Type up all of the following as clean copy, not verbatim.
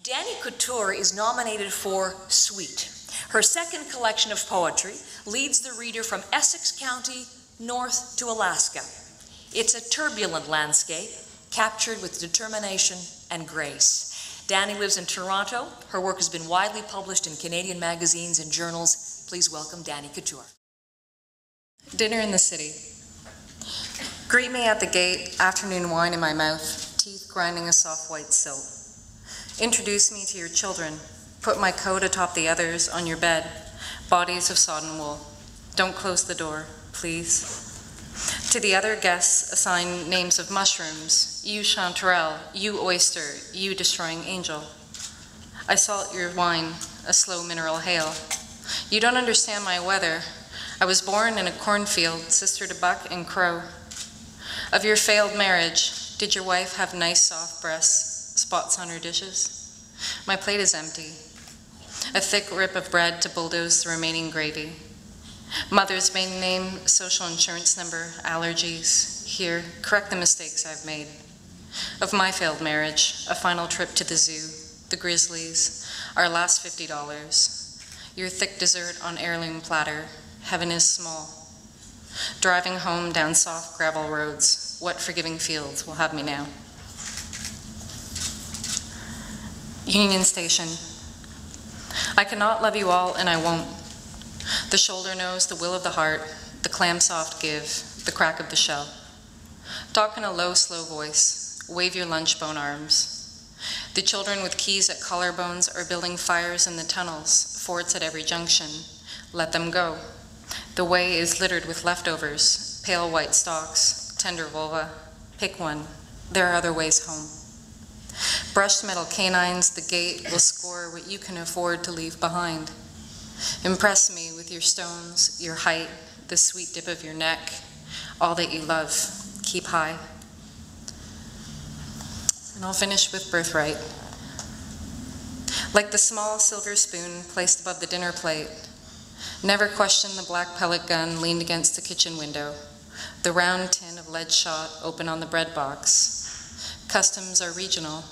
Danny Couture is nominated for Sweet. Her second collection of poetry leads the reader from Essex County north to Alaska. It's a turbulent landscape captured with determination and grace. Danny lives in Toronto. Her work has been widely published in Canadian magazines and journals. Please welcome Danny Couture. Dinner in the city. Greet me at the gate, afternoon wine in my mouth, teeth grinding a soft white silt. Introduce me to your children. Put my coat atop the others on your bed, bodies of sodden wool. Don't close the door, please. To the other guests, assign names of mushrooms. You chanterelle, you oyster, you destroying angel. I salt your wine, a slow mineral hail. You don't understand my weather. I was born in a cornfield, sister to buck and crow. Of your failed marriage, did your wife have nice soft breasts, spots on her dishes? My plate is empty. A thick rip of bread to bulldoze the remaining gravy. Mother's maiden name, social insurance number, allergies. Here, correct the mistakes I've made. Of my failed marriage, a final trip to the zoo, the Grizzlies, our last $50. Your thick dessert on heirloom platter, heaven is small. Driving home down soft gravel roads, what forgiving fields will have me now? Union Station. I cannot love you all and I won't. The shoulder knows the will of the heart, the clam soft give, the crack of the shell. Talk in a low, slow voice, wave your lunch bone arms. The children with keys at collarbones are building fires in the tunnels, forts at every junction. Let them go. The way is littered with leftovers, pale white stalks, tender vulva. Pick one. There are other ways home. Brushed metal canines, the gate will score what you can afford to leave behind. Impress me with your stones, your height, the sweet dip of your neck, all that you love. Keep high. And I'll finish with birthright. Like the small silver spoon placed above the dinner plate, never question the black pellet gun leaned against the kitchen window, the round tin of lead shot open on the bread box. Customs are regional,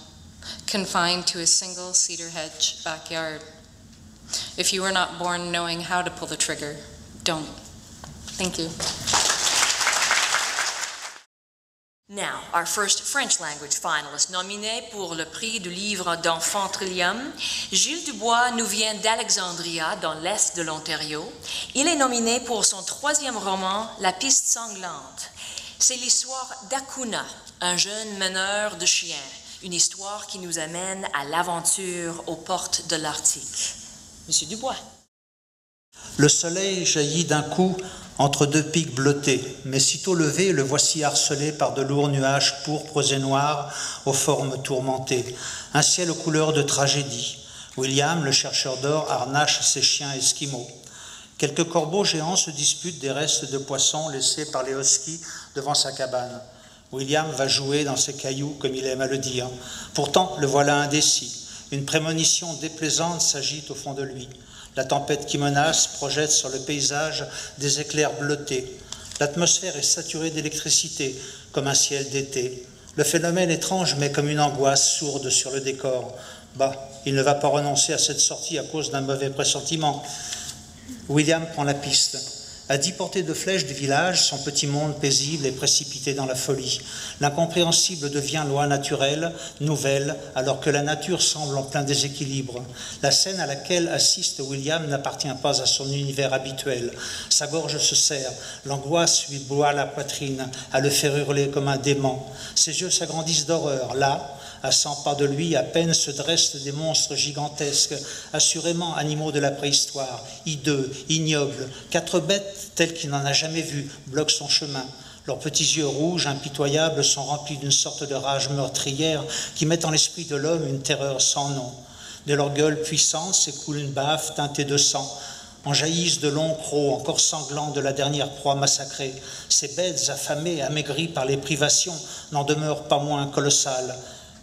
confined to a single cedar hedge backyard. If you were not born knowing how to pull the trigger, don't. Thank you. Now, our first French language finalist nominé pour le prix du livre d'enfant Trillium, Gilles Dubois nous vient d'Alexandria, dans l'est de l'Ontario. Il est nominé pour son troisième roman, La piste sanglante. C'est l'histoire d'Akuna, un jeune meneur de chiens, une histoire qui nous amène à l'aventure aux portes de l'Arctique. Monsieur Dubois. Le soleil jaillit d'un coup entre deux pics bleutés, mais sitôt levé, le voici harcelé par de lourds nuages pourpres et noirs aux formes tourmentées. Un ciel aux couleurs de tragédie. William, le chercheur d'or, harnache ses chiens esquimaux. Quelques corbeaux géants se disputent des restes de poissons laissés par les huskies devant sa cabane. William va jouer dans ses cailloux, comme il aime à le dire. Pourtant, le voilà indécis. Une prémonition déplaisante s'agite au fond de lui. La tempête qui menace projette sur le paysage des éclairs bleutés. L'atmosphère est saturée d'électricité, comme un ciel d'été. Le phénomène étrange met comme une angoisse sourde sur le décor. Bah, il ne va pas renoncer à cette sortie à cause d'un mauvais pressentiment. William prend la piste. À 10 portées de flèche du village, son petit monde paisible est précipité dans la folie. L'incompréhensible devient loi naturelle, nouvelle, alors que la nature semble en plein déséquilibre. La scène à laquelle assiste William n'appartient pas à son univers habituel. Sa gorge se serre, l'angoisse lui broie la poitrine, à le faire hurler comme un dément. Ses yeux s'agrandissent d'horreur. Là, à 100 pas de lui, à peine se dressent des monstres gigantesques, assurément animaux de la préhistoire, hideux, ignobles. 4 bêtes telles qu'il n'en a jamais vues bloquent son chemin. Leurs petits yeux rouges, impitoyables, sont remplis d'une sorte de rage meurtrière qui met en l'esprit de l'homme une terreur sans nom. De leur gueule puissante s'écoule une baffe teintée de sang. En jaillissent de longs crocs, encore sanglants de la dernière proie massacrée. Ces bêtes affamées, amaigries par les privations, n'en demeurent pas moins colossales.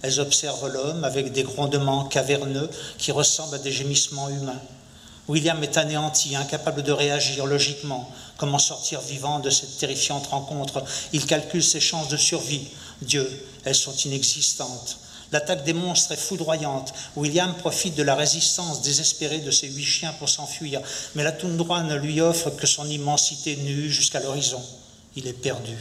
Elles observent l'homme avec des grondements caverneux qui ressemblent à des gémissements humains. William est anéanti, incapable de réagir logiquement. Comment sortir vivant de cette terrifiante rencontre? Il calcule ses chances de survie. Dieu, elles sont inexistantes. L'attaque des monstres est foudroyante. William profite de la résistance désespérée de ses 8 chiens pour s'enfuir, mais la toundra ne lui offre que son immensité nue jusqu'à l'horizon. Il est perdu.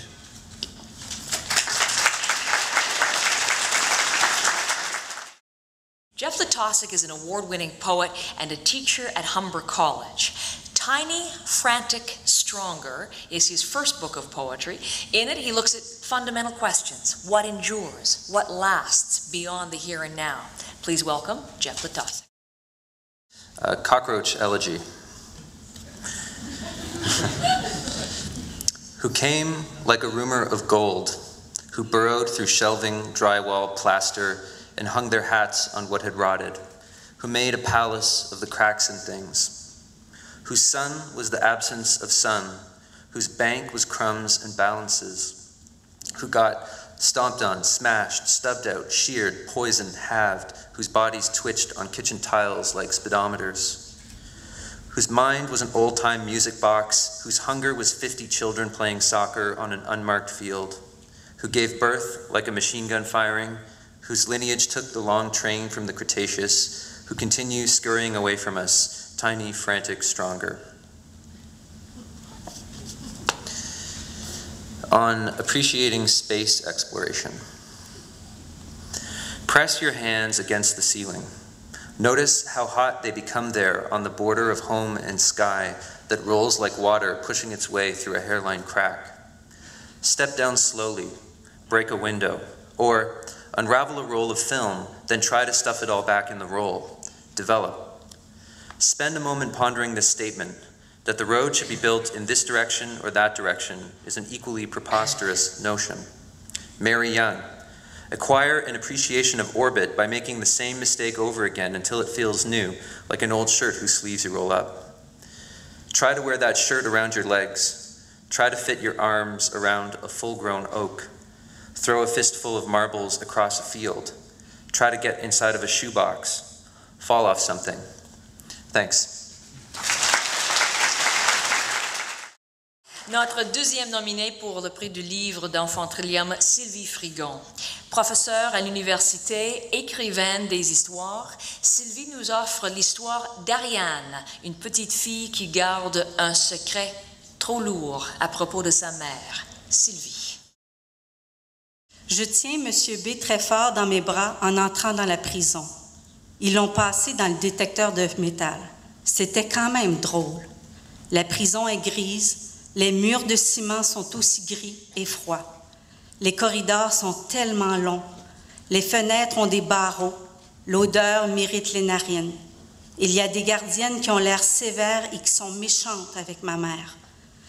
Jeff Letosik is an award-winning poet and a teacher at Humber College. Tiny, Frantic, Stronger is his first book of poetry. In it, he looks at fundamental questions. What endures? What lasts beyond the here and now? Please welcome Jeff Letosik. Cockroach Elegy. Who came like a rumor of gold, who burrowed through shelving, drywall, plaster, and hung their hats on what had rotted, who made a palace of the cracks and things, whose sun was the absence of sun, whose bank was crumbs and balances, who got stomped on, smashed, stubbed out, sheared, poisoned, halved, whose bodies twitched on kitchen tiles like speedometers, whose mind was an old-time music box, whose hunger was 50 children playing soccer on an unmarked field, who gave birth like a machine gun firing, whose lineage took the long train from the Cretaceous, who continues scurrying away from us, tiny, frantic, stronger. On appreciating space exploration. Press your hands against the ceiling. Notice how hot they become there on the border of home and sky that rolls like water pushing its way through a hairline crack. Step down slowly, break a window, or unravel a roll of film, then try to stuff it all back in the roll. Develop. Spend a moment pondering this statement, that the road should be built in this direction or that direction is an equally preposterous notion. Mary Young. Acquire an appreciation of orbit by making the same mistake over again until it feels new, like an old shirt whose sleeves you roll up. Try to wear that shirt around your legs. Try to fit your arms around a full-grown oak. Throw a fistful of marbles across a field. Try to get inside of a shoebox. Fall off something. Thanks. Notre deuxième nominée pour le prix du livre d'enfant Trillium, Sylvie Frigon. Professeure à l'université, écrivaine des histoires, Sylvie nous offre l'histoire d'Ariane, une petite fille qui garde un secret trop lourd à propos de sa mère. Sylvie. Je tiens M. B très fort dans mes bras en entrant dans la prison. Ils l'ont passé dans le détecteur de métal. C'était quand même drôle. La prison est grise, les murs de ciment sont aussi gris et froids. Les corridors sont tellement longs. Les fenêtres ont des barreaux. L'odeur m'irrite les narines. Il y a des gardiennes qui ont l'air sévères et qui sont méchantes avec ma mère.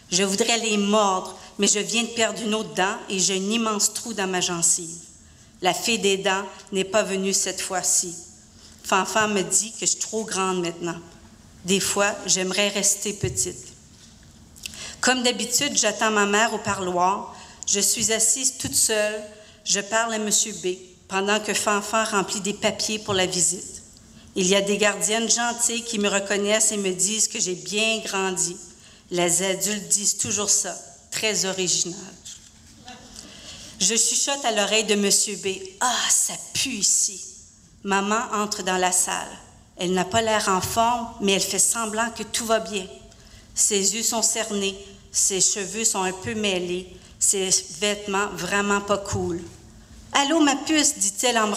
Je voudrais les mordre, mais je viens de perdre une autre dent et j'ai un immense trou dans ma gencive. La fée des dents n'est pas venue cette fois-ci. Fanfan me dit que je suis trop grande maintenant. Des fois, j'aimerais rester petite. Comme d'habitude, j'attends ma mère au parloir. Je suis assise toute seule. Je parle à M. B pendant que Fanfan remplit des papiers pour la visite. Il y a des gardiennes gentilles qui me reconnaissent et me disent que j'ai bien grandi. Les adultes disent toujours ça, très original. Je chuchote à l'oreille de M. B. « Ah, ça pue ici! » Maman entre dans la salle. Elle n'a pas l'air en forme, mais elle fait semblant que tout va bien. Ses yeux sont cernés, ses cheveux sont un peu mêlés, ses vêtements vraiment pas cool. « Allô, ma puce, dit-elle en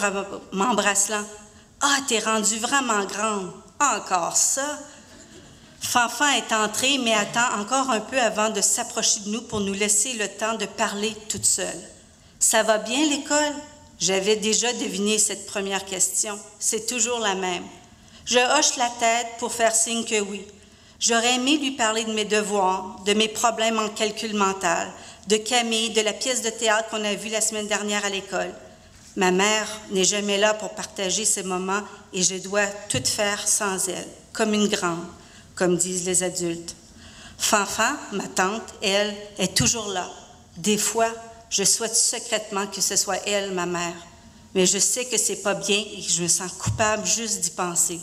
m'embrassant. « Ah, t'es rendue vraiment grande. Encore ça? » Fanfan est entrée, mais attend encore un peu avant de s'approcher de nous pour nous laisser le temps de parler toute seule. « Ça va bien, l'école? » J'avais déjà deviné cette première question. C'est toujours la même. Je hoche la tête pour faire signe que oui. J'aurais aimé lui parler de mes devoirs, de mes problèmes en calcul mental, de Camille, de la pièce de théâtre qu'on a vue la semaine dernière à l'école. Ma mère n'est jamais là pour partager ces moments et je dois tout faire sans elle, comme une grande, comme disent les adultes. Fanfan, ma tante, elle, est toujours là. Des fois, je souhaite secrètement que ce soit elle, ma mère. Mais je sais que c'est pas bien et que je me sens coupable juste d'y penser.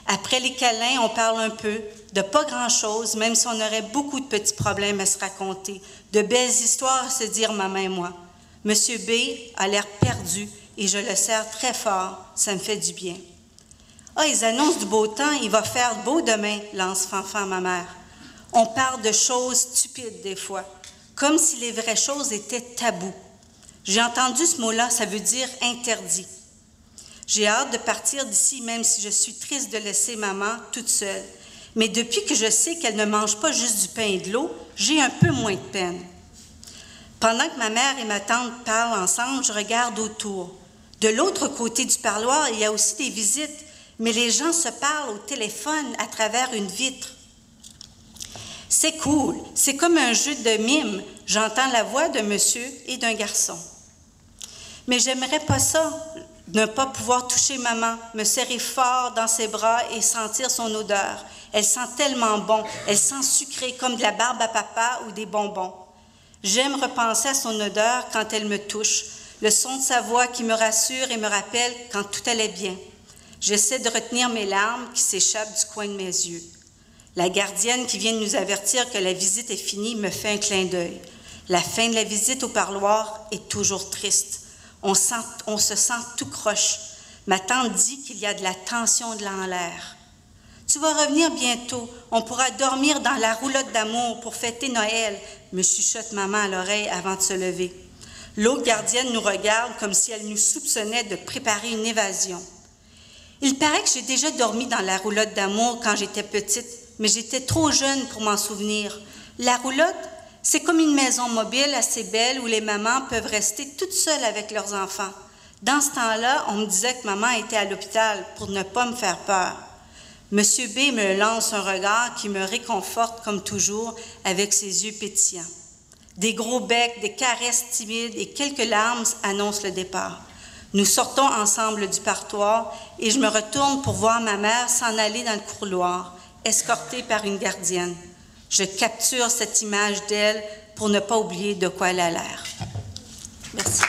Après les câlins, on parle un peu, de pas grand-chose, même si on aurait beaucoup de petits problèmes à se raconter, de belles histoires à se dire, maman et moi. Monsieur B a l'air perdu et je le serre très fort, ça me fait du bien. « Ah, ils annoncent du beau temps, il va faire beau demain, » lance Fanfan à ma mère. On parle de choses stupides des fois, comme si les vraies choses étaient tabous. J'ai entendu ce mot-là, ça veut dire interdit. J'ai hâte de partir d'ici, même si je suis triste de laisser maman toute seule. Mais depuis que je sais qu'elle ne mange pas juste du pain et de l'eau, j'ai un peu moins de peine. Pendant que ma mère et ma tante parlent ensemble, je regarde autour. De l'autre côté du parloir, il y a aussi des visites, mais les gens se parlent au téléphone à travers une vitre. C'est cool, c'est comme un jeu de mime. J'entends la voix d'un monsieur et d'un garçon. Mais j'aimerais pas ça, ne pas pouvoir toucher maman, me serrer fort dans ses bras et sentir son odeur. Elle sent tellement bon, elle sent sucré comme de la barbe à papa ou des bonbons. J'aime repenser à son odeur quand elle me touche, le son de sa voix qui me rassure et me rappelle quand tout allait bien. J'essaie de retenir mes larmes qui s'échappent du coin de mes yeux. La gardienne qui vient de nous avertir que la visite est finie me fait un clin d'œil. La fin de la visite au parloir est toujours triste. On se sent tout croche. Ma tante dit qu'il y a de la tension dans l'air. « Tu vas revenir bientôt. On pourra dormir dans la roulotte d'amour pour fêter Noël, » me chuchote maman à l'oreille avant de se lever. L'autre gardienne nous regarde comme si elle nous soupçonnait de préparer une évasion. Il paraît que j'ai déjà dormi dans la roulotte d'amour quand j'étais petite, mais j'étais trop jeune pour m'en souvenir. La roulotte, c'est comme une maison mobile assez belle où les mamans peuvent rester toutes seules avec leurs enfants. Dans ce temps-là, on me disait que maman était à l'hôpital pour ne pas me faire peur. Monsieur B me lance un regard qui me réconforte comme toujours avec ses yeux pétillants. Des gros becs, des caresses timides et quelques larmes annoncent le départ. Nous sortons ensemble du partoir et je me retourne pour voir ma mère s'en aller dans le couloir, escortée par une gardienne. Je capture cette image d'elle pour ne pas oublier de quoi elle a l'air. Merci.